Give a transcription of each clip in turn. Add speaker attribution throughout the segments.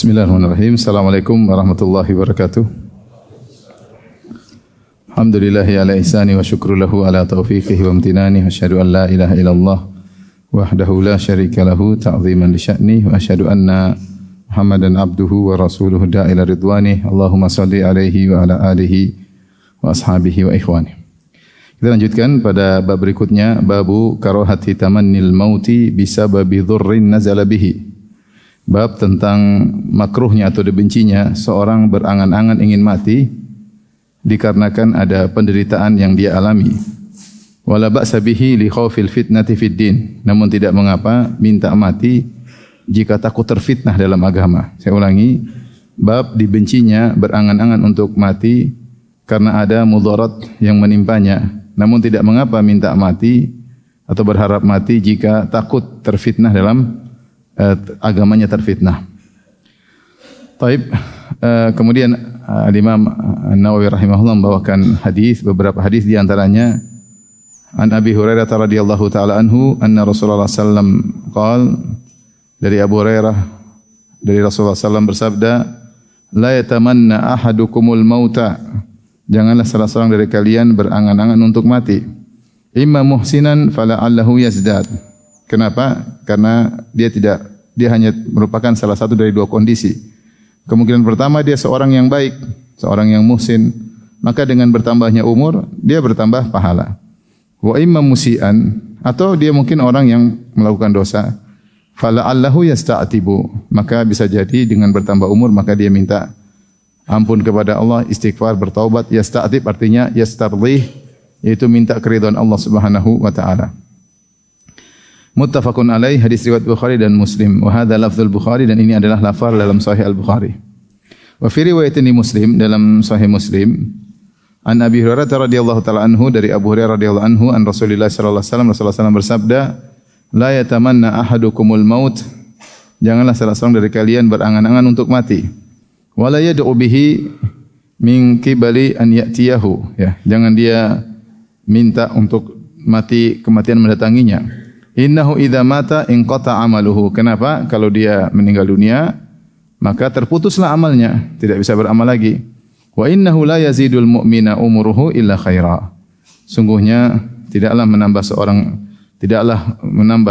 Speaker 1: Bismillahirrahmanirrahim. Assalamualaikum warahmatullahi wabarakatuh. Alhamdulillahi ala ihsani wa syukru lahu ala taufiqihi wa amtinani. Wa asyhadu an la ilaha illallah wahdahu la syarika lahu ta'ziman li sya'ni. Wa asyhadu anna Muhammadan abduhu wa rasuluhu da'ila ridwani. Allahumma salli alaihi wa ala alihi wa ashabihi wa ikhwani. Kita lanjutkan pada bab berikutnya, babu karahati tamannil mauti bisababi dhurrin nazala bihi. Bab tentang makruhnya atau dibencinya seorang berangan-angan ingin mati dikarenakan ada penderitaan yang dia alami. Wala ba'sa bihi li khaufil fitnati fid din. Namun tidak mengapa minta mati jika takut terfitnah dalam agama. Saya ulangi, bab dibencinya berangan-angan untuk mati karena ada mudarat yang menimpanya. Namun tidak mengapa minta mati atau berharap mati jika takut terfitnah dalam agamanya terfitnah. Taib. Kemudian Imam An-Nawawi rahimahullah membawakan beberapa hadis di antaranya an Abi Hurairah radhiyallahu taala anhu anna Rasulullah sallam qaal, dari Abu Hurairah dari Rasulullah sallam bersabda, la yatamanna ahadukumul mauta, janganlah salah seorang dari kalian berangan-angan untuk mati, imma muhsinan fala'allahu yazdad. Kenapa? Karena dia hanya merupakan salah satu dari dua kondisi. Kemungkinan pertama dia seorang yang baik, seorang yang muhsin, maka dengan bertambahnya umur dia bertambah pahala. Wa imma musian, atau dia mungkin orang yang melakukan dosa, fala'allahu yasta'tibu, maka bisa jadi dengan bertambah umur maka dia minta ampun kepada Allah, istighfar, bertaubat. Yasta'tib artinya yastardih, yaitu minta keridhaan Allah Subhanahu wa taala. Muttafaqun alaih, hadis riwayat Bukhari dan Muslim. Wa hadza lafdzul Bukhari, dan ini adalah lafaz dalam Sahih Al-Bukhari. Wa fi riwayatin Muslim, dalam Sahih Muslim, an Abi Hurairah radhiyallahu taala anhu, dari Abu Hurairah radhiyallahu anhu, an Rasulullah sallallahu alaihi wasallam, Rasulullah sallallahu bersabda, la yatamanna ahadukumul maut, janganlah salah seorang dari kalian berangan-angan untuk mati. Wa la yad'u bihi min qibali an ya'tiyahu, ya, jangan dia minta untuk mati, kematian mendatanginya. Innahu idza mata inqata amaluhu. Kenapa? Kalau dia meninggal dunia, maka terputuslah amalnya, tidak bisa beramal lagi. Wa innahu la yazidul mu'mina umuruhu illa khaira. Sungguhnya tidaklah menambah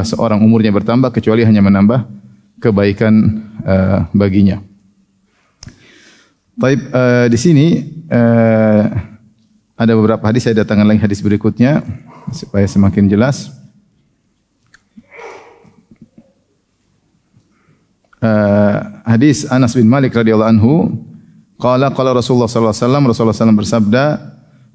Speaker 1: seorang umurnya bertambah kecuali hanya menambah kebaikan baginya. Baik, di sini ada beberapa hadis, saya datangkan lagi hadis berikutnya supaya semakin jelas. Hadis Anas bin Malik radhiyallahu anhu, qala Rasulullah sallallahu alaihi wasallam, Rasulullah sallallahu bersabda,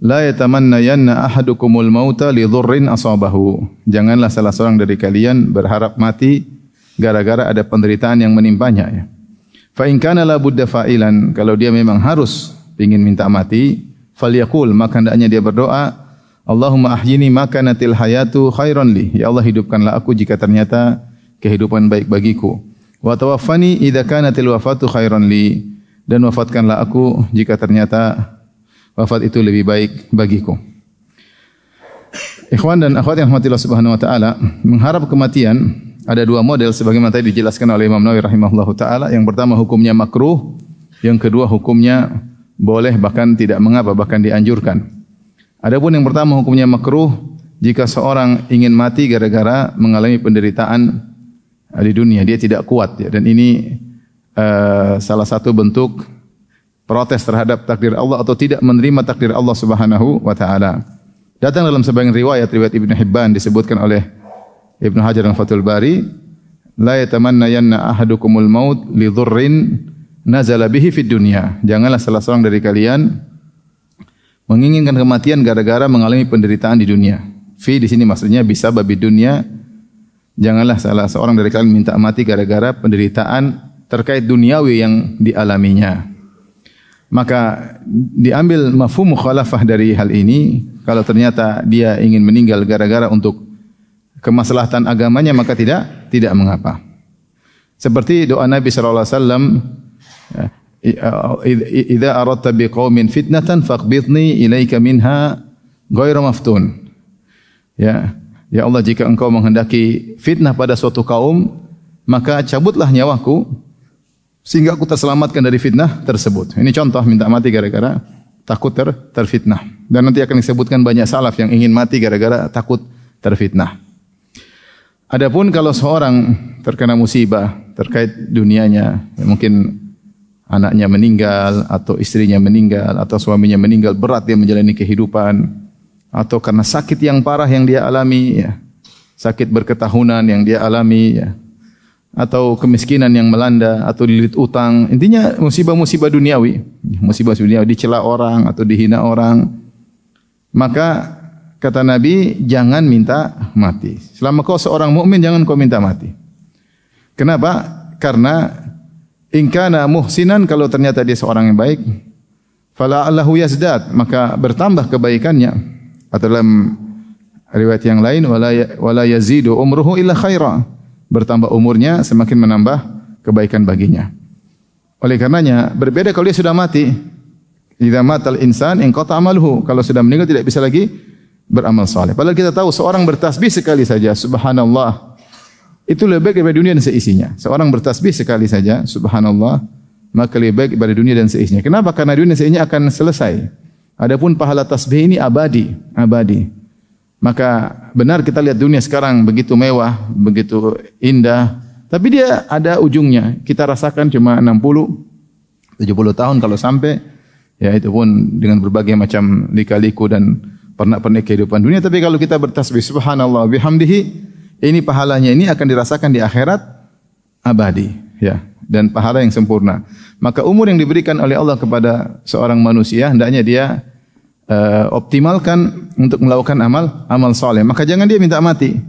Speaker 1: la yatamannayanna ahadukumul mauta li dhurrin asabahu. Janganlah salah seorang dari kalian berharap mati gara-gara ada penderitaan yang menimpanya, ya. Fa in kana la budda fa'ilan, kalau dia memang harus ingin minta mati, falyaqul, maka hendaknya dia berdoa, Allahumma ahyini ma kanatil hayatu khairan li, ya Allah hidupkanlah aku jika ternyata kehidupan baik bagiku. Wa tawaffani idza kanatil wafatu khairan li, dan wafatkanlah aku jika ternyata wafat itu lebih baik bagiku. Ikhwan dan akhwat yang rahmatillah subhanahu wa ta'ala, mengharap kematian ada dua model sebagaimana tadi dijelaskan oleh Imam Nawawi rahimahullahu ta'ala. Yang pertama hukumnya makruh, yang kedua hukumnya boleh, bahkan tidak mengapa, bahkan dianjurkan. Adapun yang pertama hukumnya makruh, jika seorang ingin mati gara-gara mengalami penderitaan di dunia, dia tidak kuat, ya. Dan ini salah satu bentuk protes terhadap takdir Allah atau tidak menerima takdir Allah Subhanahu wa taala. Datang dalam sebagian riwayat Ibnu Hibban, disebutkan oleh Ibnu Hajar dan Fathul Bari, la yatamannayanna ahadukumul maut li dhurrin nazala bihi fid dunya. Janganlah salah seorang dari kalian menginginkan kematian gara-gara mengalami penderitaan di dunia. Fi di sini maksudnya bisa babi dunia. Janganlah salah seorang dari kalian minta mati gara-gara penderitaan terkait duniawi yang dialaminya. Maka diambil mafhum mukhalafah dari hal ini. Kalau ternyata dia ingin meninggal gara-gara untuk kemaslahatan agamanya, maka tidak mengapa. Seperti doa Nabi sallallahu alaihi wasallam, idza aradta biqaumin fitnatan faqbidni ilaika minha ghairu maftun. Ya Allah, jika engkau menghendaki fitnah pada suatu kaum, maka cabutlah nyawaku sehingga aku terselamatkan dari fitnah tersebut. Ini contoh minta mati gara-gara takut terfitnah. Dan nanti akan disebutkan banyak salaf yang ingin mati gara-gara takut terfitnah. Adapun kalau seorang terkena musibah terkait dunianya, mungkin anaknya meninggal atau istrinya meninggal atau suaminya meninggal, berat dia menjalani kehidupan, atau karena sakit yang parah yang dia alami, ya, sakit berketahunan yang dia alami, ya, atau kemiskinan yang melanda, atau dililit utang, intinya musibah-musibah duniawi, dicela orang atau dihina orang, maka kata Nabi, jangan minta mati. Selama kau seorang mukmin, jangan kau minta mati. Kenapa? Karena in kana muhsinan, kalau ternyata dia seorang yang baik, fala allahu yazdad, maka bertambah kebaikannya. Atau dalam riwayat yang lain, wala yazidu umruhu illa khaira, bertambah umurnya semakin menambah kebaikan baginya. Oleh karenanya berbeda kalau dia sudah mati. Idza matal insan inqata amaluhu, kalau sudah meninggal tidak bisa lagi beramal saleh. Padahal kita tahu seorang bertasbih sekali saja, subhanallah, itu lebih baik daripada dunia dan seisinya. Seorang bertasbih sekali saja, subhanallah, maka lebih baik daripada dunia dan seisinya. Kenapa? Karena dunia dan seisinya akan selesai. Adapun pahala tasbih ini abadi. Maka benar kita lihat dunia sekarang begitu mewah, begitu indah, tapi dia ada ujungnya. Kita rasakan cuma 60, 70 tahun kalau sampai, ya itu pun dengan berbagai macam lika-liku dan pernak-pernik kehidupan dunia. Tapi kalau kita bertasbih subhanallah bihamdihi, ini pahalanya ini akan dirasakan di akhirat abadi, ya, dan pahala yang sempurna. Maka umur yang diberikan oleh Allah kepada seorang manusia hendaknya dia optimalkan untuk melakukan amal saleh. Maka jangan dia minta mati.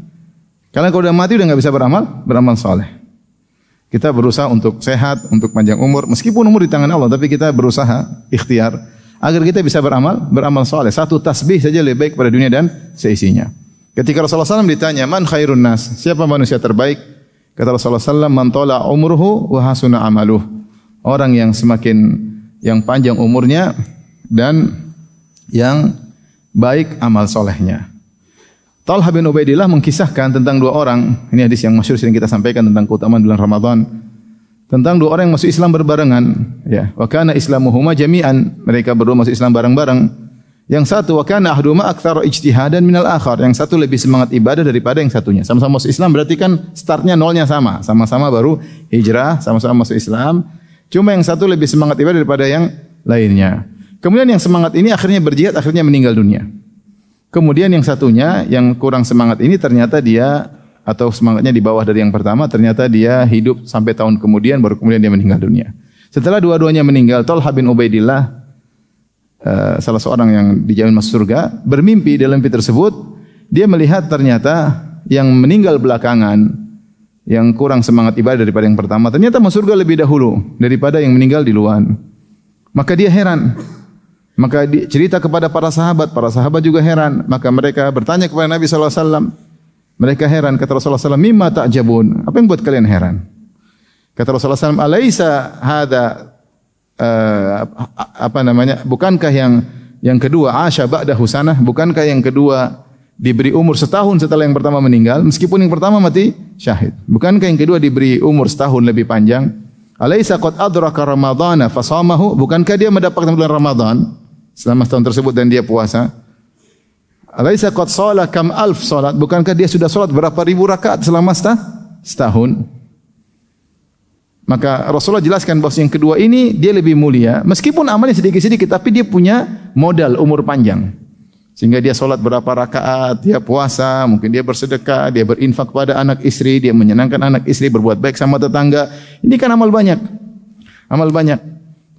Speaker 1: Karena kalau udah mati udah enggak bisa beramal saleh. Kita berusaha untuk sehat, untuk panjang umur, meskipun umur di tangan Allah, tapi kita berusaha ikhtiar agar kita bisa beramal saleh. Satu tasbih saja lebih baik pada dunia dan seisinya. Ketika Rasulullah SAW ditanya, man khairun nas, siapa manusia terbaik? Kata Rasulullah SAW, man tola umruhu wa hasuna amaluh. Orang yang yang panjang umurnya dan yang baik amal solehnya. Talha bin Ubaidillah mengkisahkan tentang dua orang, ini hadis yang masyhur sering kita sampaikan tentang keutamaan bulan Ramadan, tentang dua orang yang masuk Islam berbarengan, ya. Wa kana islamuhuma jami'an, mereka berdua masuk Islam bareng-bareng. Yang satu wa kana ahduma aktsara ijtihadan minal akhar, yang satu lebih semangat ibadah daripada yang satunya. Sama-sama masuk Islam berarti kan startnya nolnya sama, sama-sama baru hijrah, sama-sama masuk Islam. Cuma yang satu lebih semangat ibadah daripada yang lainnya. Kemudian yang semangat ini akhirnya berjihad, akhirnya meninggal dunia. Kemudian yang satunya, yang kurang semangat ini ternyata dia, atau semangatnya di bawah dari yang pertama, ternyata dia hidup sampai tahun kemudian, baru kemudian dia meninggal dunia. Setelah dua-duanya meninggal, Talha bin Ubaidillah, salah seorang yang dijamin masuk surga, bermimpi dalam mimpi tersebut, dia melihat ternyata yang meninggal belakangan, yang kurang semangat ibadah daripada yang pertama, ternyata masuk surga lebih dahulu daripada yang meninggal di luar. Maka dia heran. Maka cerita kepada para sahabat juga heran. Maka mereka bertanya kepada Nabi SAW. Mereka heran. Kata Rasulullah SAW, mimma ta'jabun. Apa yang buat kalian heran? Kata Rasulullah SAW, alaysa hadha, bukankah yang kedua, asya ba'da husanah, bukankah yang kedua diberi umur setahun setelah yang pertama meninggal, meskipun yang pertama mati syahid. Bukankah yang kedua diberi umur setahun lebih panjang? Alaysa qad adraka ramadhana fasamahu, bukankah dia mendapatkan bulan Ramadan selama setahun tersebut dan dia puasa? Alaysa qad shala kam alf salat, bukankah dia sudah salat berapa ribu rakaat selama setahun? Maka Rasulullah jelaskan bahwa yang kedua ini dia lebih mulia, meskipun amalnya sedikit-sedikit, tapi dia punya modal umur panjang. Sehingga dia salat berapa rakaat, dia puasa, mungkin dia bersedekah, dia berinfak kepada anak istri, dia menyenangkan anak istri, berbuat baik sama tetangga. Ini kan amal banyak. Amal banyak.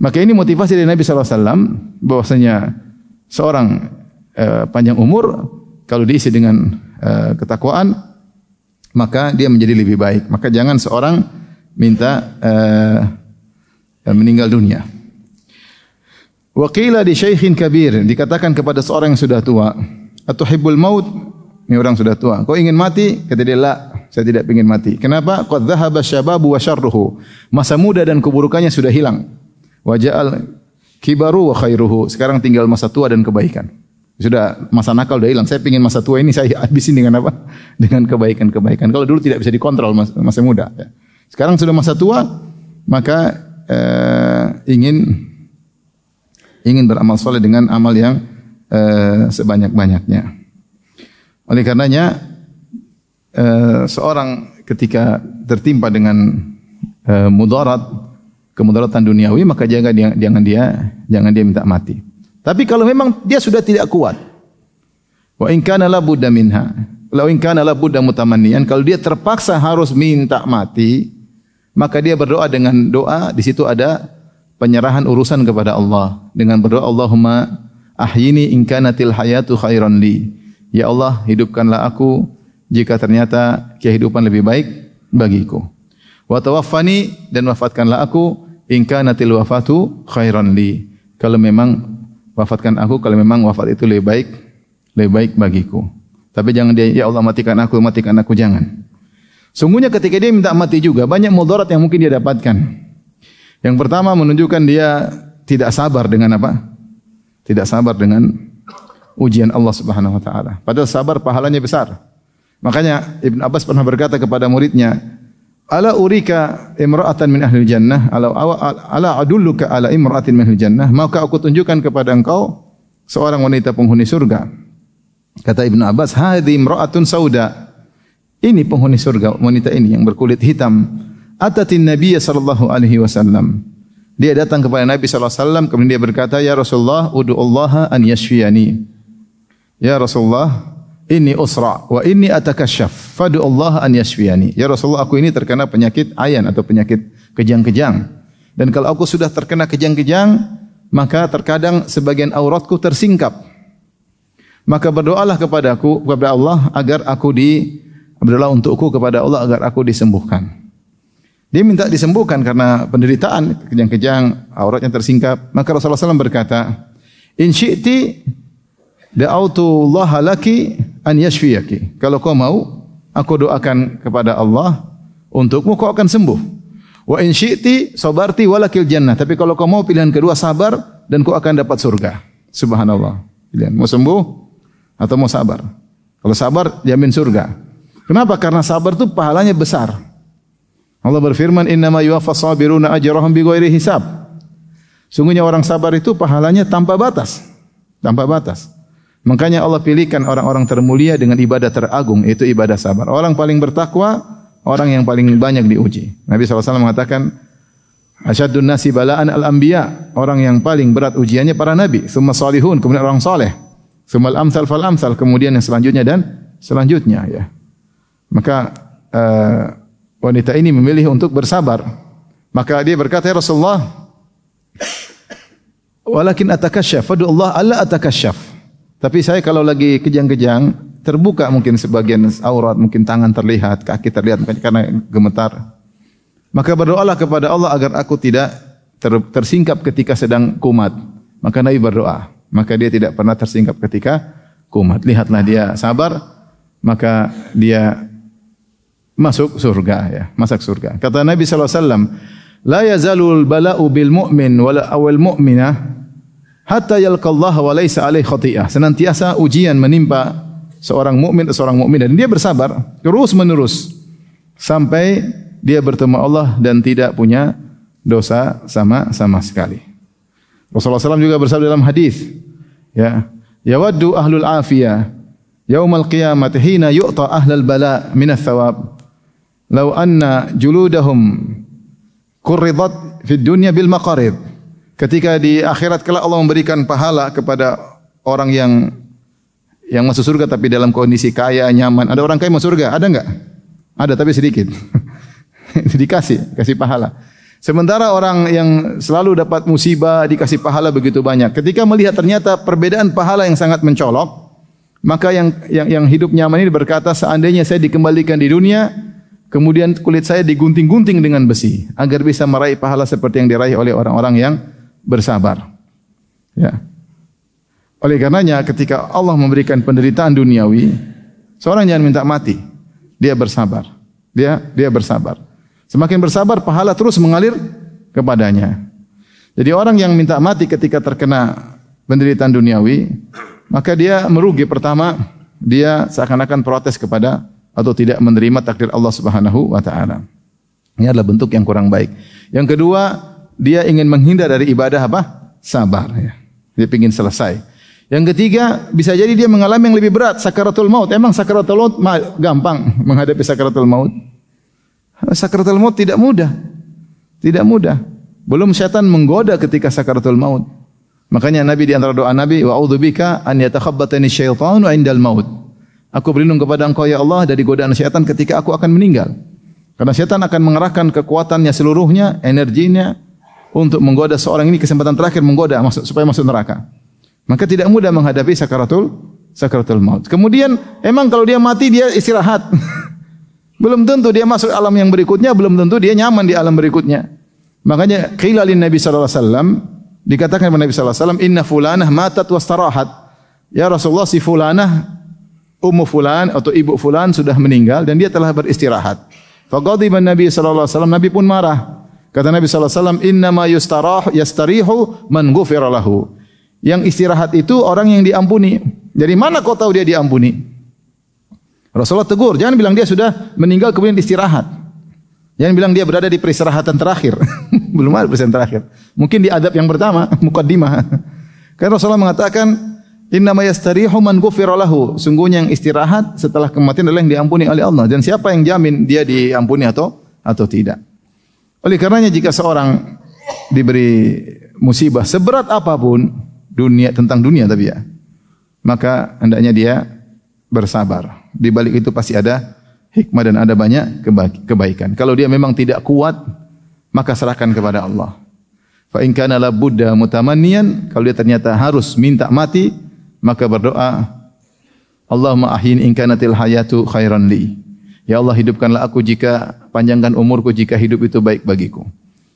Speaker 1: Maka ini motivasi dari Nabi SAW bahwasanya seorang panjang umur kalau diisi dengan ketakwaan, maka dia menjadi lebih baik. Maka jangan seorang minta meninggal dunia. Wa qila di syaikhin kabir, dikatakan kepada seorang yang sudah tua, atuhibbul maut, ini orang sudah tua, kau ingin mati? Kata dia, la, saya tidak ingin mati. Kenapa? Qad dhahaba syababu wa syarruhu, masa muda dan keburukannya sudah hilang. Wa ja'al kibaru wa khairuhu, sekarang tinggal masa tua dan kebaikan. Sudah masa nakal sudah hilang. Saya ingin masa tua ini saya habisin dengan apa? Dengan kebaikan-kebaikan. Kalau dulu tidak bisa dikontrol masa muda. Sekarang sudah masa tua, maka ingin beramal soleh dengan amal yang sebanyak-banyaknya. Oleh karenanya seorang ketika tertimpa dengan kemudaratan duniawi, maka jangan dia minta mati. Tapi kalau memang dia sudah tidak kuat, wa in kana la budda minha, la in kana la budda mutamannian, kalau dia terpaksa harus minta mati, maka dia berdoa dengan doa, di situ ada penyerahan urusan kepada Allah dengan berdoa, Allahumma ahyini in kanatil hayatu khairan li. Ya Allah, hidupkanlah aku jika ternyata kehidupan lebih baik bagiku. Wa tawaffani, dan wafatkanlah aku in kanatil wafatu khairan li. Kalau memang wafatkan aku kalau memang wafat itu lebih baik bagiku. Tapi jangan dia, ya Allah matikan aku, jangan. Sungguhnya ketika dia minta mati juga banyak mudarat yang mungkin dia dapatkan. Yang pertama menunjukkan dia tidak sabar dengan apa? Tidak sabar dengan ujian Allah Subhanahu wa taala. Padahal sabar pahalanya besar. Makanya Ibn Abbas pernah berkata kepada muridnya, "Ala urika imra'atan min ahli jannah, ala adulluka ala imra'atin min ahli jannah?" Maka aku tunjukkan kepada engkau seorang wanita penghuni surga. Kata Ibn Abbas, "Hadhi imra'atun sauda." Ini penghuni surga, wanita ini yang berkulit hitam. Atatin Nabiya sallallahu alaihi wasallam. Dia datang kepada Nabi sallallahu alaihi wasallam, kemudian dia berkata, "Ya Rasulullah, ud'ullaha an yashfiyani." Ya Rasulullah, inni usra wa inni atakashaf, fad'ullaha an yashfiyani. Ya Rasulullah, aku ini terkena penyakit ayan atau penyakit kejang-kejang. Dan kalau aku sudah terkena kejang-kejang, maka terkadang sebagian auratku tersingkap. Maka berdoalah kepada Allah agar berdoa untukku kepada Allah agar aku disembuhkan. Dia minta disembuhkan karena penderitaan, kejang-kejang, auratnya tersingkap. Maka Rasulullah SAW berkata, "In syi'ti da'autullaha laki an yashfiyaki." Kalau kau mau, aku doakan kepada Allah untukmu, kau akan sembuh. Wa in syi'ti sabarti walakil jannah. Tapi kalau kau mau pilihan kedua, sabar dan kau akan dapat surga. Subhanallah. Pilihan mau sembuh atau mau sabar. Kalau sabar jamin surga. Kenapa? Karena sabar itu pahalanya besar. Allah berfirman, "Innama yuwaffas sabiruna ajrahum bighairi hisab." Sungguhnya orang sabar itu pahalanya tanpa batas. Tanpa batas. Makanya Allah pilihkan orang-orang termulia dengan ibadah teragung, yaitu ibadah sabar. Orang paling bertakwa, orang yang paling banyak diuji. Nabi SAW mengatakan, "Asyaddun nasi bala'an al-anbiya." Orang yang paling berat ujiannya para nabi, tsumma salihun, kemudian orang saleh, tsumma al-amsal fal amsal, kemudian yang selanjutnya dan selanjutnya, ya. Maka wanita ini memilih untuk bersabar. Maka dia berkata, "Ya Rasulullah, walakin atakashaf, fad'u Allah alla atakashaf." Tapi saya kalau lagi kejang-kejang, terbuka mungkin sebagian aurat, mungkin tangan terlihat, kaki terlihat karena gemetar. Maka berdoalah kepada Allah agar aku tidak tersingkap ketika sedang kumat. Maka Nabi berdoa, maka dia tidak pernah tersingkap ketika kumat. Lihatlah dia sabar, maka dia masuk surga, ya, masuk surga. Kata Nabi sallallahu alaihi wasallam, "La yazalul bala'u bil mu'min wala awal mu'minah hatta yalqallaha wa laisa alaihi khati'ah." Senantiasa ujian menimpa seorang mukmin atau seorang mukmin dan dia bersabar terus-menerus sampai dia bertemu Allah dan tidak punya dosa sama sekali. Rasulullah SAW juga bersabda dalam hadis, ya, "Yawaddu ahlul afiyah yaumal qiyamati hina yu'ta ahlal bala' minats thawab. Lau anna juludahum qurridat fid dunya bil maqarid." Ketika di akhirat kelak Allah memberikan pahala kepada orang yang masuk surga tapi dalam kondisi kaya, nyaman. Ada orang kaya masuk surga, ada enggak? Ada tapi sedikit. Dikasih pahala. Sementara orang yang selalu dapat musibah dikasih pahala begitu banyak. Ketika melihat ternyata perbedaan pahala yang sangat mencolok, maka yang hidup nyaman ini berkata, "Seandainya saya dikembalikan di dunia, kemudian kulit saya digunting-gunting dengan besi agar bisa meraih pahala seperti yang diraih oleh orang-orang yang bersabar." Ya. Oleh karenanya ketika Allah memberikan penderitaan duniawi, seorang jangan minta mati. Dia bersabar. Dia bersabar. Semakin bersabar pahala terus mengalir kepadanya. Jadi orang yang minta mati ketika terkena penderitaan duniawi, maka dia merugi. Pertama, dia seakan-akan protes kepada atau tidak menerima takdir Allah Subhanahu wa taala. Ini adalah bentuk yang kurang baik. Yang kedua, dia ingin menghindar dari ibadah apa? Sabar. Ya. Dia ingin selesai. Yang ketiga, bisa jadi dia mengalami yang lebih berat, sakaratul maut. Emang sakaratul maut gampang menghadapi sakaratul maut? Sakaratul maut tidak mudah. Tidak mudah. Belum syaitan menggoda ketika sakaratul maut. Makanya Nabi di antara doa Nabi, wa a'udzubika an yatakhabbatani syaitanu 'indal maut. Aku berlindung kepada Engkau ya Allah dari godaan syaitan ketika aku akan meninggal. Karena syaitan akan mengerahkan kekuatannya seluruhnya, energinya untuk menggoda seorang ini, kesempatan terakhir menggoda supaya masuk neraka. Maka tidak mudah menghadapi sakaratul maut. Kemudian emang kalau dia mati dia istirahat. Belum tentu dia masuk alam yang berikutnya, belum tentu dia nyaman di alam berikutnya. Makanya qila lin Nabi sallallahu alaihi wasallam, dikatakan kepada Nabi sallallahu alaihi wasallam, inna fulanah matat wastarahat. Ya Rasulullah, si fulanah, ummu fulan atau ibu fulan sudah meninggal dan dia telah beristirahat. Faqadiba Nabi sallallahu alaihi wasallam, Nabi pun marah. Kata Nabi sallallahu alaihi wasallam, innama yastarihu man ghufira lahu. Yang istirahat itu orang yang diampuni. Dari mana kau tahu dia diampuni? Rasulullah tegur, jangan bilang dia sudah meninggal kemudian istirahat. Jangan bilang dia berada di peristirahatan terakhir. Belum ada peristirahatan terakhir. Mungkin di adab yang pertama, mukaddimah. Karena Rasulullah mengatakan, innama yastarihu man ghufira lahu. Sungguhnya yang istirahat setelah kematian adalah yang diampuni oleh Allah. Dan siapa yang jamin dia diampuni atau tidak? Oleh karenanya jika seorang diberi musibah seberat apapun, tentang dunia tapi ya, maka hendaknya dia bersabar. Di balik itu pasti ada hikmah dan ada banyak kebaikan. Kalau dia memang tidak kuat, maka serahkan kepada Allah. Fa in kana la budda mutamanniyan, kalau dia ternyata harus minta mati, maka berdoa, Allahumma ahyin in kanatil hayatu khairan li. Ya Allah, hidupkanlah aku jika panjangkan umurku jika hidup itu baik bagiku.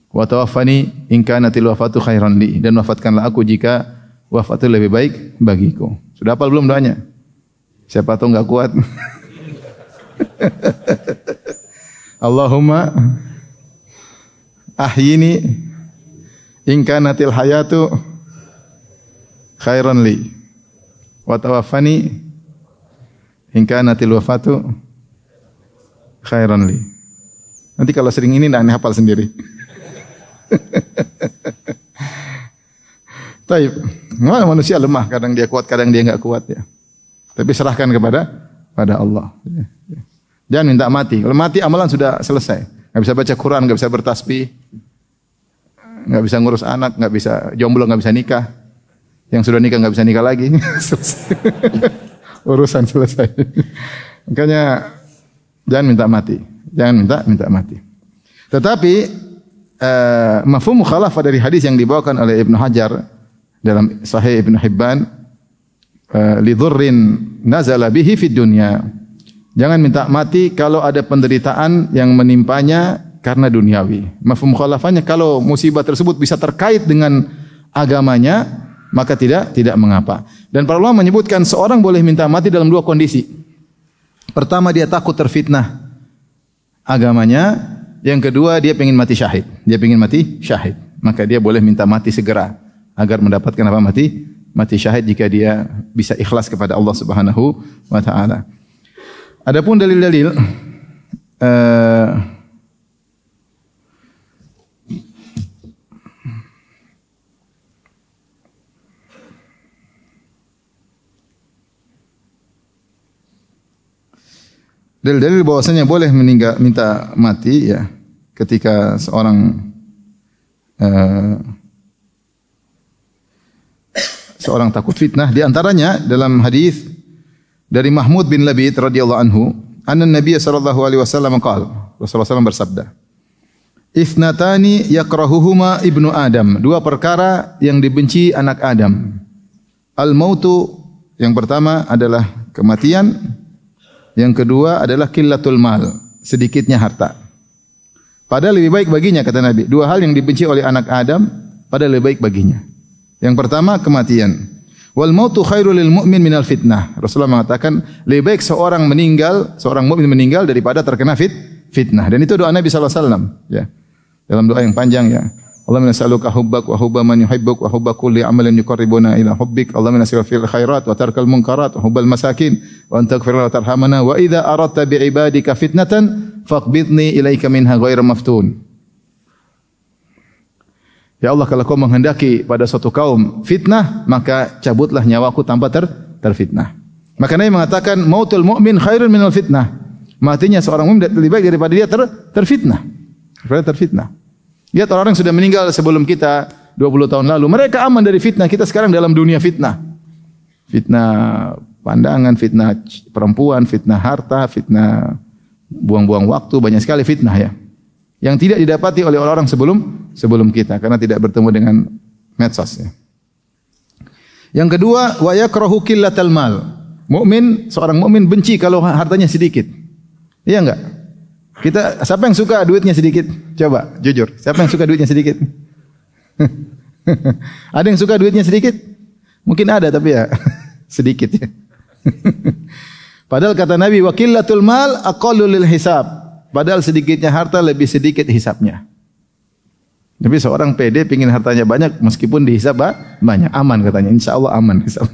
Speaker 1: Wa tawaffani in kanatil wafatu khairan li, dan wafatkanlah aku jika wafat itu lebih baik bagiku. Sudah hafal belum doanya? Siapa tahu enggak kuat. Allahumma ahyini in kanatil hayatu khairan li wa tawaffani in kanatil wafatu khairan li. Nanti kalau sering ini enggak hafal sendiri. Taib. Manusia lemah, kadang dia kuat, kadang dia enggak kuat ya. Tapi serahkan kepada Allah. Jangan minta mati. Kalau mati amalan sudah selesai. Enggak bisa baca Quran, enggak bisa bertasbih, enggak bisa ngurus anak, enggak bisa jomblo, enggak bisa nikah. Yang sudah nikah enggak bisa nikah lagi. Urusan selesai. Makanya jangan minta mati. Jangan minta mati. Tetapi mafhum mukhalafah dari hadis yang dibawakan oleh Ibnu Hajar dalam Sahih Ibnu Hibban, li dhurrin nazala bihi fid dunya. Jangan minta mati kalau ada penderitaan yang menimpanya karena duniawi. Mafhum mukhalafahnya, kalau musibah tersebut bisa terkait dengan agamanya, maka tidak mengapa. Dan para ulama menyebutkan seorang boleh minta mati dalam dua kondisi. Pertama, dia takut terfitnah agamanya. Yang kedua, dia ingin mati syahid. Maka dia boleh minta mati segera agar mendapatkan apa? Mati syahid jika dia bisa ikhlas kepada Allah Subhanahu wa taala. Adapun dalil-dalil dalil bahwasanya boleh minta mati ya ketika seorang takut fitnah. Di antaranya dalam hadis dari Mahmud bin Labid radhiyallahu anhu, anna Nabiy sallallahu alaihi wasallam qala, Rasulullah SAW bersabda, "Itsnatani yakrahuhuma ibnu Adam." Dua perkara yang dibenci anak Adam. Al-mautu, yang pertama adalah kematian, yang kedua adalah qillatul mal, sedikitnya harta. Padahal lebih baik baginya, kata Nabi. Dua hal yang dibenci oleh anak Adam padahal lebih baik baginya. Yang pertama kematian. Wal mautu khairul lil mu'min minal fitnah. Rasulullah mengatakan lebih baik seorang mukmin meninggal daripada terkena fitnah. Dan itu doa Nabi sallallahu alaihi wasallam ya. Dalam doa yang panjang ya. Allahumma nas'aluka hubbak wa hubba man yuhibbuk wa hubba kulli amalin yuqarribuna ila hubbik. Allahumma nas'aluka fil khairat wa tarkal munkarat wa hubbal masakin wa anta taghfir wa tarhamana wa idza aradta bi ibadika fitnatan faqbidni ilaika minha ghairu maftun. Ya Allah, kalau kau menghendaki pada suatu kaum fitnah, maka cabutlah nyawaku tanpa terfitnah. Maka Nabi mengatakan, mautul mu'min khairun minal fitnah. Matinya seorang mukmin lebih baik daripada dia terfitnah. Terfitnah. Lihat orang yang sudah meninggal sebelum kita 20 tahun lalu, mereka aman dari fitnah. Kita sekarang dalam dunia fitnah. Fitnah pandangan, fitnah perempuan, fitnah harta, fitnah buang-buang waktu, banyak sekali fitnah ya. Yang tidak didapati oleh orang-orang sebelum kita karena tidak bertemu dengan medsos ya. Yang kedua, wa yakrahu qillatal mal. Seorang mukmin benci kalau hartanya sedikit. Iya enggak? Siapa yang suka duitnya sedikit? Coba, jujur. Siapa yang suka duitnya sedikit? Ada yang suka duitnya sedikit? Mungkin ada tapi ya sedikit ya. Padahal kata Nabi, wa qillatul mal aqallu lil hisab. Padahal sedikitnya harta lebih sedikit hisabnya. Tapi seorang pede pingin hartanya banyak meskipun dihisab banyak, aman katanya. Insyaallah aman hisab.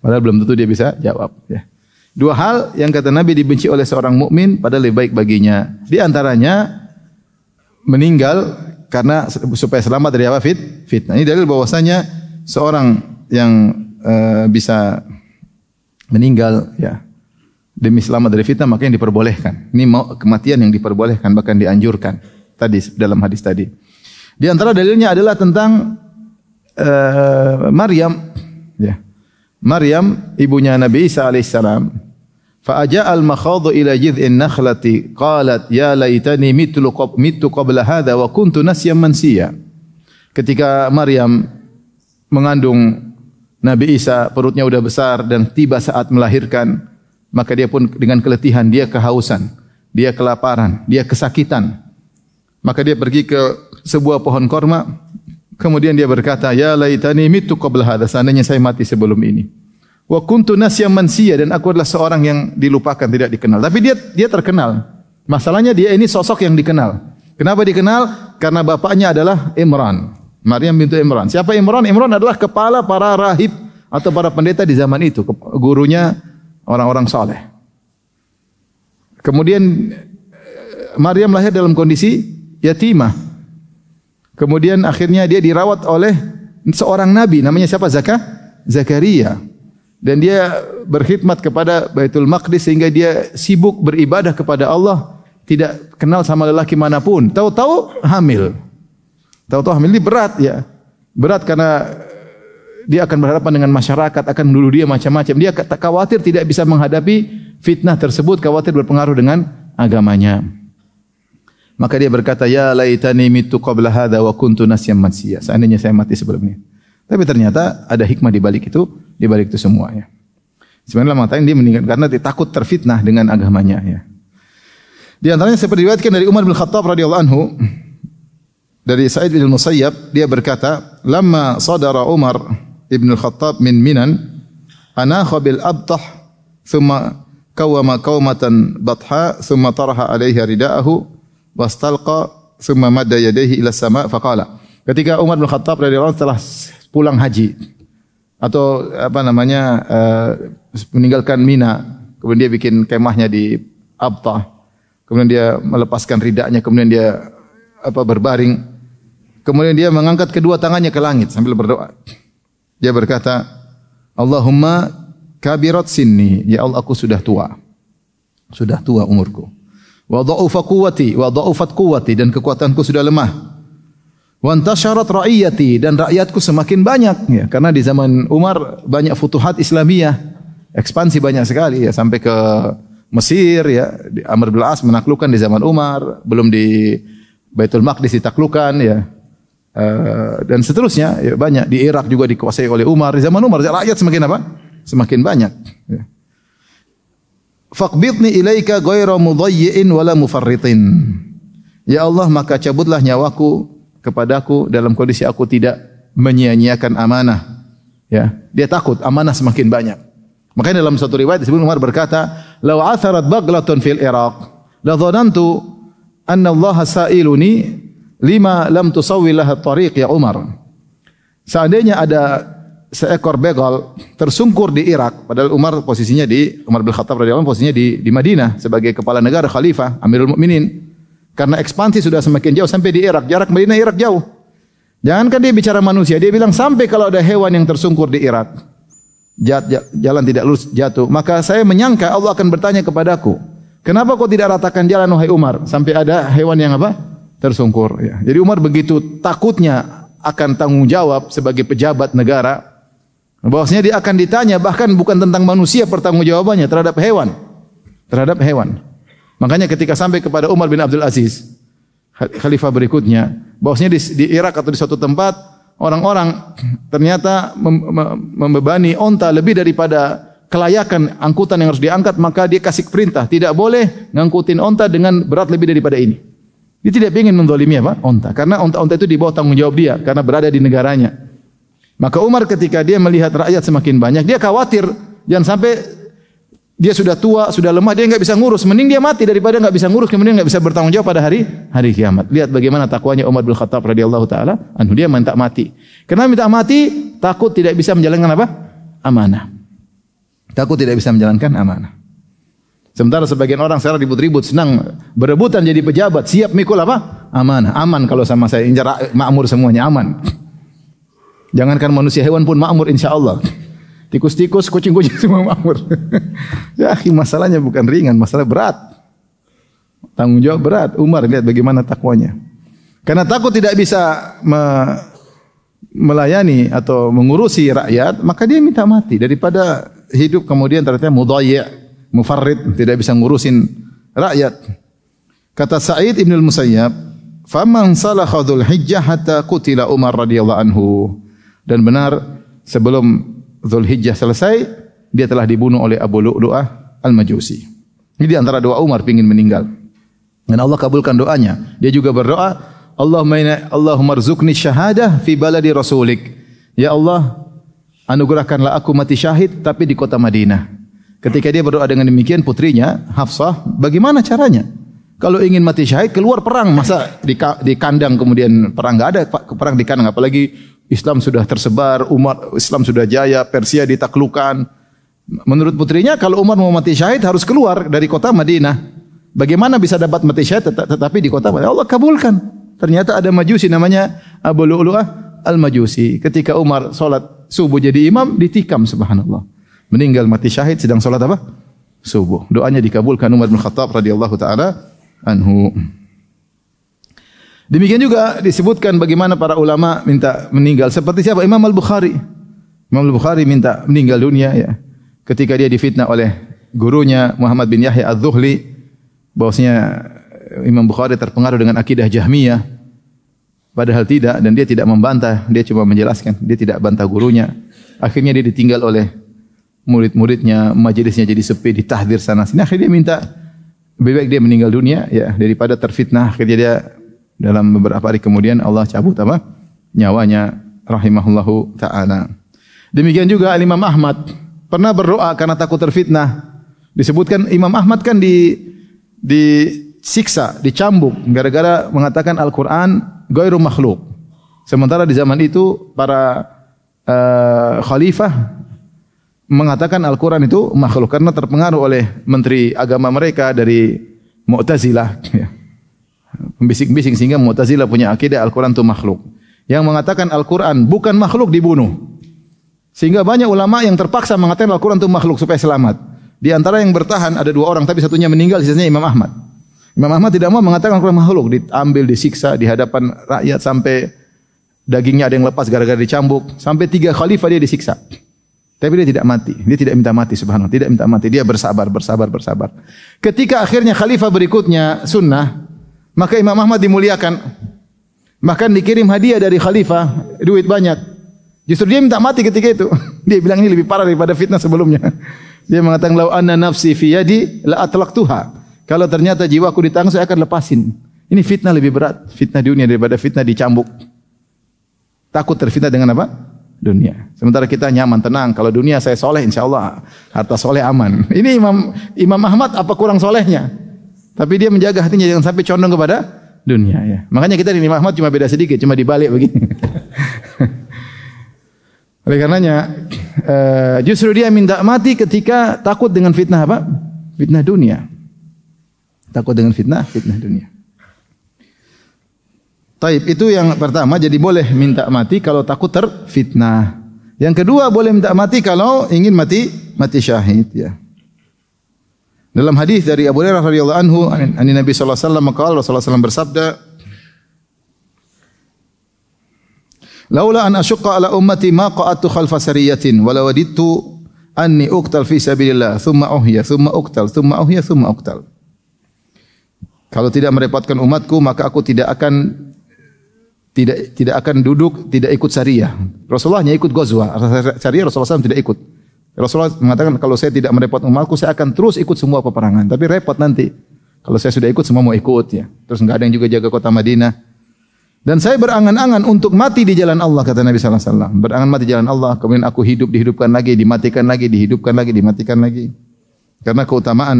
Speaker 1: Padahal belum tentu dia bisa jawab ya. Dua hal yang kata Nabi dibenci oleh seorang mukmin padahal lebih baik baginya. Di antaranya meninggal karena supaya selamat dari apa? Fitnah. Ini dalil bahwasanya seorang yang bisa meninggal ya demi selamat dari fitnah maka yang diperbolehkan. Ini kematian yang diperbolehkan bahkan dianjurkan tadi dalam hadis tadi. Di antara dalilnya adalah tentang Maryam ya. Maryam ibunya Nabi Isa alaihissalam. Fa aja'al makhadhu ila jid'in nakhlati qalat ya laitani mittu qabla hadha wa kuntu nasyan mansiya. Ketika Maryam mengandung Nabi Isa, perutnya sudah besar dan tiba saat melahirkan, maka dia pun dengan keletihan, dia kehausan, dia kelaparan, dia kesakitan. Maka dia pergi ke sebuah pohon korma, kemudian dia berkata, ya laitani mittu qabla hadha, seandainya saya mati sebelum ini. Wa kuntu nasyan mansiya, dan aku adalah seorang yang dilupakan, tidak dikenal. Tapi dia terkenal. Masalahnya dia ini sosok yang dikenal. Kenapa dikenal? Karena bapaknya adalah Imran. Maryam bintu Imran. Siapa Imran? Imran adalah kepala para rahib atau para pendeta di zaman itu, gurunya orang-orang saleh. Kemudian Maryam lahir dalam kondisi yatimah. Kemudian akhirnya dia dirawat oleh seorang nabi, namanya siapa? Zakaria. Dan dia berkhidmat kepada Baitul Maqdis sehingga dia sibuk beribadah kepada Allah, tidak kenal sama lelaki manapun. Tahu-tahu hamil. Ini berat ya. Berat karena dia akan berhadapan dengan masyarakat, akan menuduh dia macam-macam. Dia khawatir tidak bisa menghadapi fitnah tersebut, khawatir berpengaruh dengan agamanya. Maka dia berkata, ya laitani mittu qabla hadha wa kuntu nasyan mansiya. Seandainya saya mati sebelum ini. Tapi ternyata ada hikmah di balik itu semua ya. Sebenarnya mengatakan dia meninggal karena dia takut terfitnah dengan agamanya ya. Di antaranya seperti diriwayatkan dari Umar bin Khattab radhiyallahu anhu, dari Sa'id bin Musayyab, dia berkata, "Lamma sadara Umar ibn al-Khattab min Minan, anakha bil abtah, thumma kawama qawmatan batha, thumma taraha 'alaiha rida'ahu, wastalqa, thumma madda yadayhi ila as-sama' faqala." Ketika Umar bin Khattab radhiyallahu anhu setelah pulang haji atau meninggalkan Mina, kemudian dia bikin kemahnya di Abtah, kemudian dia melepaskan ridaknya, kemudian dia berbaring, kemudian dia mengangkat kedua tangannya ke langit sambil berdoa. Dia berkata, Allahumma kabirat sinni, ya Allah aku sudah tua umurku. Wa dha'ufat quwwati, dan kekuatanku sudah lemah. Wa antasharat ra'iyati, dan rakyatku semakin banyak ya, karena di zaman Umar banyak futuhat Islamiyah, ekspansi banyak sekali ya, sampai ke Mesir ya, Amr bin As menaklukkan di zaman Umar, belum di Baitul Maqdis ditaklukkan ya. Dan seterusnya ya, banyak di Irak juga dikuasai oleh Umar. Di zaman Umar rakyat semakin apa? Semakin banyak ya. Faqbidni ilaika ghayra mudayyin wala mufarritin. Ya Allah, maka cabutlah nyawaku kepadaku dalam kondisi aku tidak menyia-nyiakan amanah. Ya, dia takut amanah semakin banyak. Makanya dalam satu riwayat disebut Umar berkata, "Law atharat baglatun fil Iraq, la dhanantu anna Allah sa'iluni lima lam tusawwi laha tariq ya Umar." Seandainya ada seekor begal tersungkur di Irak, padahal Umar bin Khattab radhiyallahu anhu posisinya di Madinah sebagai kepala negara, khalifah, Amirul Mukminin. Karena ekspansi sudah semakin jauh sampai di Irak, jarak Madinah Irak jauh. Jangankan dia bicara manusia, dia bilang sampai kalau ada hewan yang tersungkur di Irak, jalan tidak lurus jatuh, maka saya menyangka Allah akan bertanya kepadaku, kenapa kau tidak ratakan jalan wahai Umar sampai ada hewan yang apa? Tersungkur. Ya. Jadi Umar begitu takutnya akan tanggung jawab sebagai pejabat negara, bahwasanya dia akan ditanya bahkan bukan tentang manusia pertanggungjawabannya terhadap hewan. Terhadap hewan. Makanya ketika sampai kepada Umar bin Abdul Aziz, khalifah berikutnya, bahwasanya di Irak atau di suatu tempat orang-orang ternyata membebani onta lebih daripada kelayakan angkutan yang harus diangkat, maka dia kasih perintah tidak boleh ngangkutin onta dengan berat lebih daripada ini. Dia tidak ingin menzalimi apa? Onta, karena onta-onta itu di bawah tanggung jawab dia karena berada di negaranya. Maka Umar ketika dia melihat rakyat semakin banyak, dia khawatir jangan sampai dia sudah tua, sudah lemah, dia enggak bisa ngurus. Mending dia mati daripada enggak bisa ngurus, kemudian enggak bisa bertanggung jawab pada hari kiamat. Lihat bagaimana takwanya Umar bin Khattab radhiyallahu taala anhu, dia minta mati. Karena minta mati takut tidak bisa menjalankan apa? Amanah. Takut tidak bisa menjalankan amanah. Sementara sebagian orang sekarang ribut-ribut, senang berebutan jadi pejabat, siap mikul apa? Amanah. Aman kalau sama saya, makmur semuanya aman. Jangankan manusia, hewan pun makmur insyaallah. Tikus-tikus, kucing-kucing semua makmur. Ya, masalahnya bukan ringan, masalah berat. Tanggung jawab berat. Umar lihat bagaimana takwanya. Karena takut tidak bisa melayani atau mengurusi rakyat, maka dia minta mati daripada hidup kemudian ternyata mudayyi', mufarrid, tidak bisa ngurusin rakyat. Kata Sa'id Ibn al-Musayyab, "Faman salakha Dzulhijjah hatta qutila Umar radhiyallahu anhu." Dan benar sebelum Dzulhijjah selesai, dia telah dibunuh oleh Abu Lu'lu'ah Al-Majusi. Ini di antara doa Umar ingin meninggal. Dan Allah kabulkan doanya. Dia juga berdoa, Allahumma rzuqni syahadah fi baladi rasulik. Ya Allah, anugerahkanlah aku mati syahid tapi di kota Madinah. Ketika dia berdoa dengan demikian, putrinya Hafsah, bagaimana caranya? Kalau ingin mati syahid keluar perang, masa di kandang kemudian perang? Enggak ada perang di kandang, apalagi Islam sudah tersebar, umat Islam sudah jaya, Persia ditaklukkan. Menurut putrinya, kalau Umar mau mati syahid harus keluar dari kota Madinah. Bagaimana bisa dapat mati syahid tetapi di kota Madinah? Allah kabulkan. Ternyata ada Majusi namanya Abu Lu'lu'ah Al-Majusi. Ketika Umar salat subuh jadi imam, ditikam subhanallah. Meninggal mati syahid sedang salat apa? Subuh. Doanya dikabulkan Umar bin Khattab radhiyallahu taala anhu. Demikian juga disebutkan bagaimana para ulama minta meninggal. Seperti siapa? Imam Al-Bukhari. Imam Al-Bukhari minta meninggal dunia ya. Ketika dia difitnah oleh gurunya Muhammad bin Yahya Az-Zuhli, bahwasanya Imam Bukhari terpengaruh dengan akidah Jahmiyah. Padahal tidak, dan dia tidak membantah, dia cuma menjelaskan, dia tidak bantah gurunya. Akhirnya dia ditinggal oleh murid-muridnya, majelisnya jadi sepi, ditahdir sana sini. Akhirnya dia minta lebih baik dia meninggal dunia ya daripada terfitnah. Akhirnya dia dalam beberapa hari kemudian Allah cabut apa? Nyawanya rahimahullahu taala. Demikian juga Imam Ahmad pernah berdoa karena takut terfitnah. Disebutkan Imam Ahmad kan disiksa, dicambuk gara-gara mengatakan Al-Qur'an ghairu makhluk. Sementara di zaman itu para khalifah mengatakan Al-Qur'an itu makhluk karena terpengaruh oleh menteri agama mereka dari Mu'tazilah ya. Pembisik-bisik sehingga Mu'tazilah punya akidah Al-Qur'an itu makhluk. Yang mengatakan Al-Qur'an bukan makhluk dibunuh. Sehingga banyak ulama yang terpaksa mengatakan Al-Qur'an itu makhluk supaya selamat. Di antara yang bertahan ada 2 orang tapi satunya meninggal, sisanya Imam Ahmad. Imam Ahmad tidak mau mengatakan Al-Qur'an makhluk, diambil, disiksa di hadapan rakyat sampai dagingnya ada yang lepas gara-gara dicambuk, sampai 3 khalifah dia disiksa. Tapi dia tidak mati, dia tidak minta mati subhanallah, tidak minta mati, dia bersabar. Ketika akhirnya khalifah berikutnya sunnah, maka Imam Ahmad dimuliakan. Bahkan dikirim hadiah dari khalifah, duit banyak. Justru dia minta mati ketika itu. Dia bilang ini lebih parah daripada fitnah sebelumnya. Dia mengatakan lau anna nafsi fi yadi la atlaqtuha. Kalau ternyata jiwaku di tangan saya akan lepasin. Ini fitnah lebih berat, fitnah dunia daripada fitnah dicambuk. Takut terfitnah dengan apa? Dunia. Sementara kita nyaman, tenang. Kalau dunia saya soleh, insyaallah harta soleh aman. Ini Imam Ahmad apa kurang solehnya? Tapi dia menjaga hatinya jangan sampai condong kepada dunia ya. Makanya kita di Imam Ahmad cuma beda sedikit, cuma dibalik begini. Oleh karenanya justru dia minta mati ketika takut dengan fitnah apa? Fitnah dunia. Takut dengan fitnah dunia. Taib, itu yang pertama, jadi boleh minta mati kalau takut terfitnah. Yang kedua, boleh minta mati kalau ingin mati syahid, ya. Dalam hadis dari Abu Hurairah radhiyallahu anhu, Nabi sallallahu alaihi wasallam Rasulullah sallallahu alaihi wasallam bersabda, "Laula an asyqa ala ummati ma qa'atu khalfa sariyatin wa lawadittu anni uqtal fi sabilillah, thumma uhya, thumma uqtal, thumma uhya, thumma uqtal." Kalau tidak merepotkan umatku, maka aku tidak akan duduk, tidak ikut syariah. Rasulullah hanya ikut ghazwah, syariah Rasulullah SAW tidak ikut. Rasulullah mengatakan kalau saya tidak merepot umatku, saya akan terus ikut semua peperangan. Tapi repot nanti. Kalau saya sudah ikut, semua mau ikut, ya. Terus enggak ada yang juga jaga kota Madinah. Dan saya berangan-angan untuk mati di jalan Allah, kata Nabi sallallahu alaihi wasallam. Berangan mati di jalan Allah, kemudian aku hidup, dihidupkan lagi, dimatikan lagi, dihidupkan lagi, dimatikan lagi. Karena keutamaan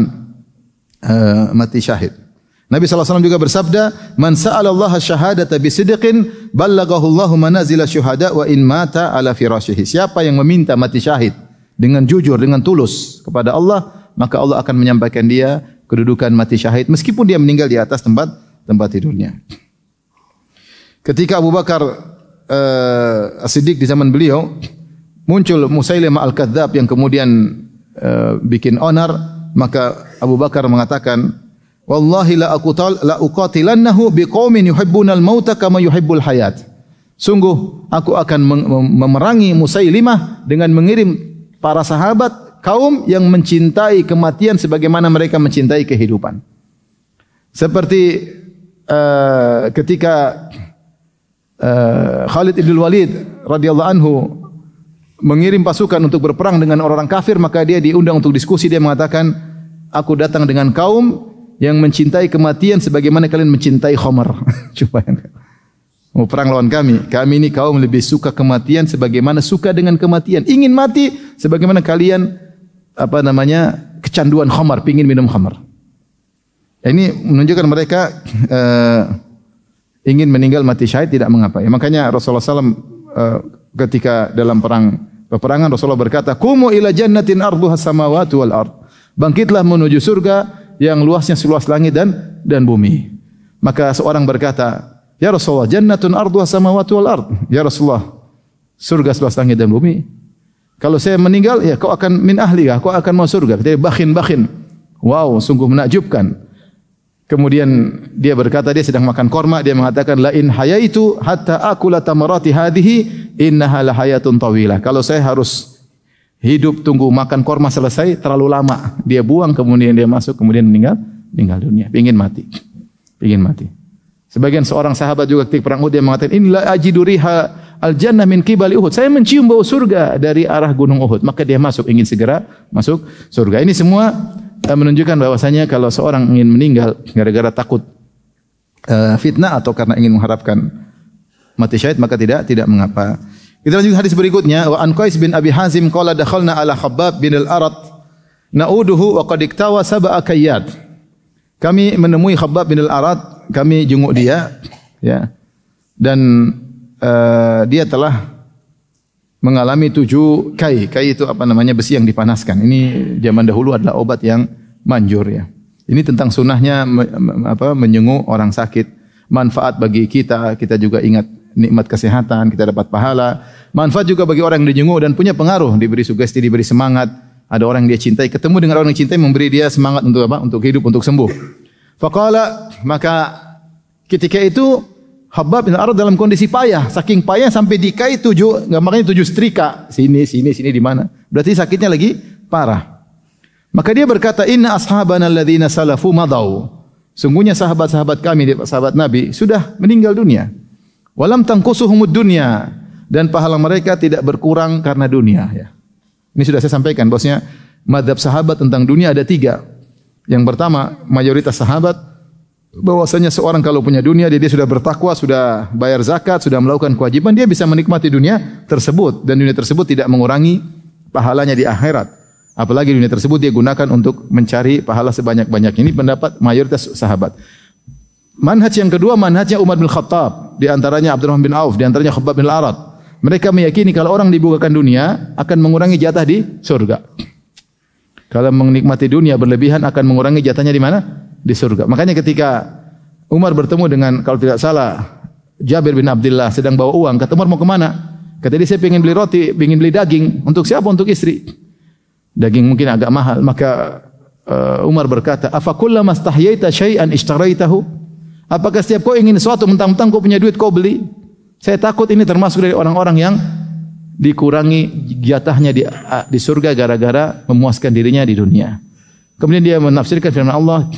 Speaker 1: mati syahid. Nabi SAW juga bersabda, "Man sa'ala Allah syahadata bisidqin, ballaghahu Allahu manazila syuhada wa in mata ala firashihi." Siapa yang meminta mati syahid dengan jujur, dengan tulus kepada Allah, maka Allah akan menyampaikan dia kedudukan mati syahid meskipun dia meninggal di atas tempat tidurnya. Ketika Abu Bakar As-Siddiq di zaman beliau, muncul Musailimah Al-Kadzdzab yang kemudian bikin onar, maka Abu Bakar mengatakan, "Wallahi la uqatilannahu biqaumin yuhibbunal mauta kama yuhibbul hayat." Sungguh aku akan memerangi Musailimah dengan mengirim para sahabat kaum yang mencintai kematian sebagaimana mereka mencintai kehidupan. Seperti ketika Khalid ibn Walid radhiyallahu anhu mengirim pasukan untuk berperang dengan orang-orang kafir, maka dia diundang untuk diskusi. Dia mengatakan, "Aku datang dengan kaum yang mencintai kematian sebagaimana kalian mencintai khamar." Coba mau perang lawan kami. Kami ini kaum lebih suka kematian sebagaimana suka dengan kematian. Ingin mati sebagaimana kalian kecanduan khamar, pingin minum khamar. Ini menunjukkan mereka ingin meninggal mati syahid tidak mengapa. Ya, makanya Rasulullah SAW ketika dalam peperangan Rasulullah berkata, "Qumu ila jannatin arduha samawati wal ard." Bangkitlah menuju surga yang luasnya seluas langit dan bumi. Maka seorang berkata, "Ya Rasulullah, jannatun arduha samawati wal ard." Ya Rasulullah, surga seluas langit dan bumi. Kalau saya meninggal, ya kau akan min ahliha, kau akan masuk surga. Dia bakhin. Wow, sungguh menakjubkan. Kemudian dia berkata, dia sedang makan korma, dia mengatakan, "La in hayaitu hatta akula tamarati hadhihi innaha la hayatun tawilah." Kalau saya harus hidup tunggu makan korma selesai, terlalu lama. Dia buang, kemudian dia masuk, kemudian meninggal dunia. Ingin mati. Sebagian seorang sahabat juga ketika perang Uhud dia mengatakan, "Inilah ajidu riha al-jannah min qibali Uhud." Saya mencium bau surga dari arah gunung Uhud. Maka dia masuk, ingin segera masuk surga. Ini semua menunjukkan bahwasanya kalau seorang ingin meninggal gara-gara takut fitnah atau karena ingin mengharapkan mati syahid, maka tidak mengapa. Kita lanjut hadis berikutnya, wa an Qais bin Abi Hazim qala dakhalna ala Khabbab bin al-Arat na'uduhu wa qad iktawa sab'a kayyat. Kami menemui Khabbab bin al-Arat, kami jenguk dia, ya. Dan dia telah mengalami 7 kai. Kai itu besi yang dipanaskan. Ini zaman dahulu adalah obat yang manjur, ya. Ini tentang sunnahnya menjenguk orang sakit. Manfaat bagi kita juga ingat nikmat kesehatan, kita dapat pahala. Manfaat juga bagi orang yang dijenguk dan punya pengaruh, diberi sugesti, diberi semangat. Ada orang yang dia cintai, ketemu dengan orang yang cintai, memberi dia semangat untuk untuk hidup, untuk sembuh. Faqala, maka ketika itu Khabbab bin Al-Arat dalam kondisi payah, saking payah sampai dikai 7, makanya 7 setrika, sini di mana? Berarti sakitnya lagi parah. Maka dia berkata, "Inna ashabana alladzina salafu madau." Sungguhnya sahabat-sahabat kami, sahabat Nabi sudah meninggal dunia. Walam tangkusuhumud dunya, dan pahala mereka tidak berkurang karena dunia, ya. Ini sudah saya sampaikan bahwasanya mazhab sahabat tentang dunia ada 3. Yang pertama, mayoritas sahabat bahwasanya seorang kalau punya dunia, dia sudah bertakwa, sudah bayar zakat, sudah melakukan kewajiban, dia bisa menikmati dunia tersebut dan dunia tersebut tidak mengurangi pahalanya di akhirat. Apalagi dunia tersebut dia gunakan untuk mencari pahala sebanyak-banyaknya. Ini pendapat mayoritas sahabat. Manhaj yang kedua, manhajnya Umar bin Khattab, di antaranya Abdurrahman bin Auf, di antaranya Khabbab bin Al-Arat. Mereka meyakini kalau orang dibukakan dunia akan mengurangi jatah di surga. Kalau menikmati dunia berlebihan akan mengurangi jatahnya di mana? Di surga. Makanya ketika Umar bertemu dengan, kalau tidak salah, Jabir bin Abdullah sedang bawa uang. Kata Umar, mau kemana? Kata dia, saya ingin beli roti, ingin beli daging. Untuk siapa? Untuk istri. Daging mungkin agak mahal. Maka Umar berkata, afa kullama istahyaita syai'an ishtaraitahu? Apakah setiap kau ingin sesuatu, mentang-mentang kau punya duit, kau beli? Saya takut ini termasuk dari orang-orang yang dikurangi jatahnya di surga gara-gara memuaskan dirinya di dunia. Kemudian dia menafsirkan firman Allah,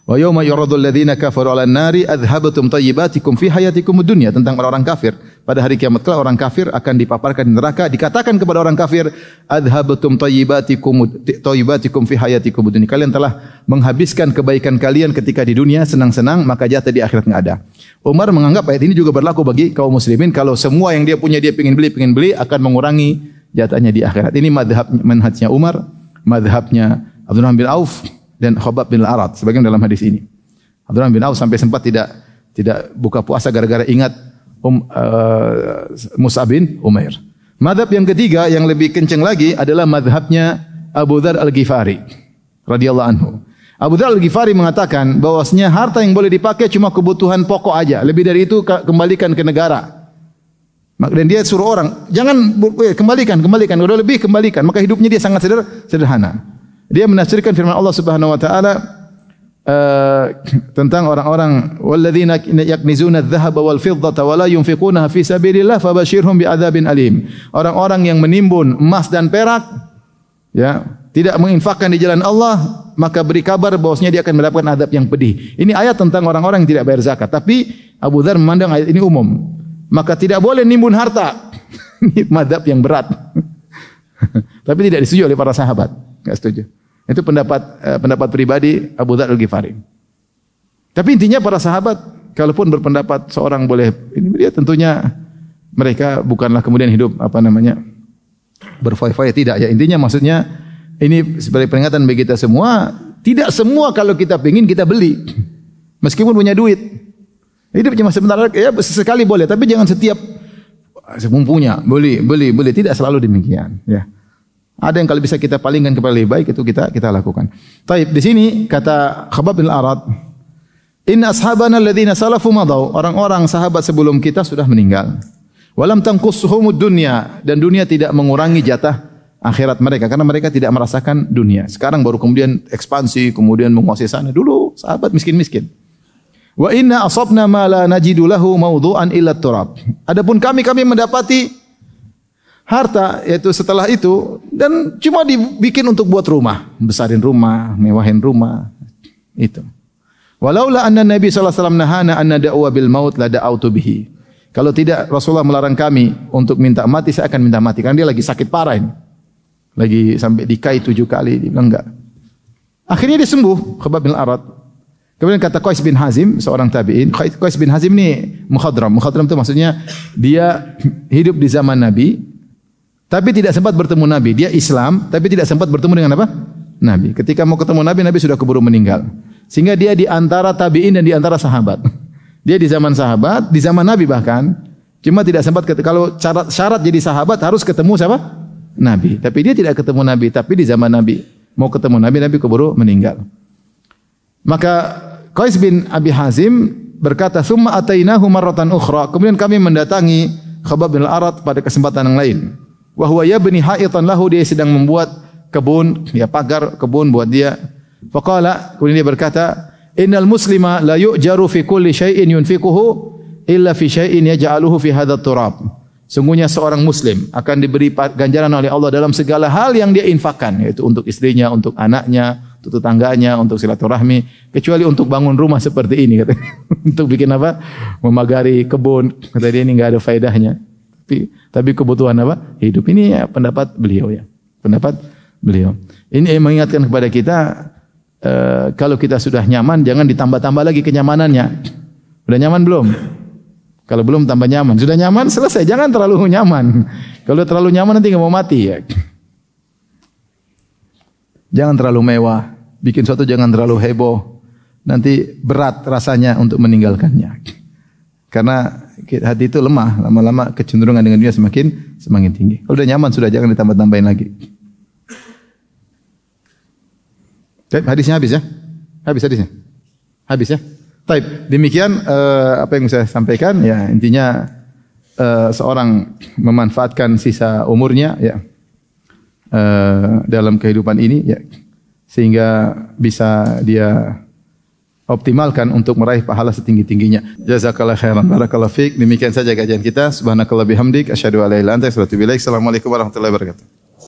Speaker 1: wa yawma yuradul ladzina kafaru 'alan nari adhabtum thayyibatikum fi hayatikum dunya, tentang orang kafir. Pada hari kiamat kelak orang kafir akan dipaparkan di neraka, dikatakan kepada orang kafir, adhabtum thayyibatikum fi hayatikum dunya. Kalian telah menghabiskan kebaikan kalian ketika di dunia senang-senang, maka jatah di akhirat enggak ada. Umar menganggap ayat ini juga berlaku bagi kaum muslimin, kalau semua yang dia punya dia ingin beli akan mengurangi jatahnya di akhirat. Ini manhajnya Umar, madhabnya Abdurrahman bin Auf dan Khabbab bin Al-Arat sebagian dalam hadis ini. Abdurrahman bin Auf sampai sempat tidak buka puasa gara-gara ingat Mus'ab bin Umair. Madhab yang ketiga yang lebih kencang lagi adalah madhabnya Abu Dzar Al-Ghifari radhiyallahu anhu. Abu Dzar Al-Ghifari mengatakan bahwasanya harta yang boleh dipakai cuma kebutuhan pokok aja. Lebih dari itu kembalikan ke negara. Dan dia suruh orang, jangan kembalikan. Kalau lebih kembalikan. Maka hidupnya dia sangat sederhana. Dia menafsirkan firman Allah Subhanahu wa taala tentang orang-orang walladzina yaknizuna adh-dhahaba wal fiddata wa la yunfiqunaha fi sabilillah fabashshirhum bi'adzabin alim. Orang-orang yang menimbun emas dan perak, ya, tidak menginfakkan di jalan Allah, maka beri kabar bahwasanya dia akan mendapatkan azab yang pedih. Ini ayat tentang orang-orang yang tidak bayar zakat. Tapi Abu Dzar memandang ayat ini umum. Maka tidak boleh nimbun harta. Ini mazhab yang berat. Tapi tidak disetujui oleh para sahabat. Enggak setuju. Itu pendapat pribadi Abu Dzar Al-Ghifari. Tapi intinya para sahabat kalaupun berpendapat seorang boleh ini, dia tentunya mereka bukanlah kemudian hidup berfoya-foya, tidak ya. Intinya maksudnya ini sebagai peringatan bagi kita semua, tidak semua kalau kita pengin kita beli. Meskipun punya duit. Hidup cuma sebentar, ya sesekali boleh, tapi jangan setiap punya beli. Tidak selalu demikian, ya. Ada yang kalau bisa kita palingkan kepada lebih baik itu kita lakukan. Taib, di sini kata Khabbab bin Al-Arat, inna ashabana alladhina salafu madaw, orang-orang sahabat sebelum kita sudah meninggal. Walam tanqusuhumud dunya, dan dunia tidak mengurangi jatah akhirat mereka karena mereka tidak merasakan dunia. Sekarang baru kemudian ekspansi, kemudian menguasai sana. Dulu sahabat miskin-miskin. Wa inna asabna ma la najidu lahu mawdu'an illa turab. Adapun kami mendapati harta yaitu setelah itu dan cuma dibikin untuk buat rumah, besarin rumah, mewahin rumah. Itu. Walaula anna Nabi sallallahu alaihi wasallam nahana an nad'u bil maut la da'autu bihi. Kalau tidak Rasulullah melarang kami untuk minta mati, saya akan minta mati karena dia lagi sakit parah ini. Lagi sampai dikai 7 kali, dia bilang enggak. Akhirnya dia sembuh, Khabbab bin Al-Arat. Kemudian kata Qais bin Hazim, seorang tabi'in. Qais bin Hazim ini mukhadram. Mukhadram itu maksudnya dia hidup di zaman Nabi, tapi tidak sempat bertemu Nabi. Dia Islam, tapi tidak sempat bertemu dengan apa? Nabi. Ketika mau ketemu Nabi, Nabi sudah keburu meninggal. Sehingga dia di antara tabi'in dan di antara sahabat. Dia di zaman sahabat, di zaman Nabi bahkan. Cuma tidak sempat, kalau syarat jadi sahabat harus ketemu siapa? Nabi. Tapi dia tidak ketemu Nabi, tapi di zaman Nabi. Mau ketemu Nabi, Nabi keburu meninggal. Maka Qais bin Abi Hazim berkata, "Tsumma atainahu marratan ukhra." Kemudian kami mendatangi Khabbab bin Al-Arat pada kesempatan yang lain. Wa huwa yabni ha'itan lahu, dia sedang membuat kebun, ya pagar kebun buat dia. Faqala, kemudian dia berkata, "Innal muslima la yu'jaru fi kulli syai'in yunfiquhu illa fi syai'in yaj'aluhu fi hadzal turab." Sungguhnya seorang muslim akan diberi ganjaran oleh Allah dalam segala hal yang dia infakkan, yaitu untuk istrinya, untuk anaknya, untuk tetangganya, untuk silaturahmi, kecuali untuk bangun rumah seperti ini katanya. Untuk bikin apa? Memagari kebun. Kata dia ini enggak ada faedahnya. Tapi kebutuhan apa? Hidup. Ini ya pendapat beliau ya. Pendapat beliau. Ini mengingatkan kepada kita kalau kita sudah nyaman jangan ditambah-tambah lagi kenyamanannya. Sudah nyaman belum? Kalau belum tambah nyaman. Sudah nyaman selesai. Jangan terlalu nyaman. Kalau terlalu nyaman nanti enggak mau mati ya. Jangan terlalu mewah. Bikin sesuatu jangan terlalu heboh. Nanti berat rasanya untuk meninggalkannya. Karena hati itu lemah. Lama-lama kecenderungan dengan dunia semakin tinggi. Kalau sudah nyaman sudah jangan ditambah-tambahin lagi. Hadisnya habis ya? Habis hadisnya? Habis ya? Taib, demikian apa yang saya sampaikan ya, intinya seorang memanfaatkan sisa umurnya ya dalam kehidupan ini ya, sehingga bisa dia optimalkan untuk meraih pahala setinggi-tingginya. Jazakallahu khairan, barakallahu fiik. Demikian saja kajian kita. Subhanakallah bihamdik, asyhadu an la ilaha illa anta, astaghfiruka wa atubu ilaik. Assalamualaikum warahmatullahi wabarakatuh.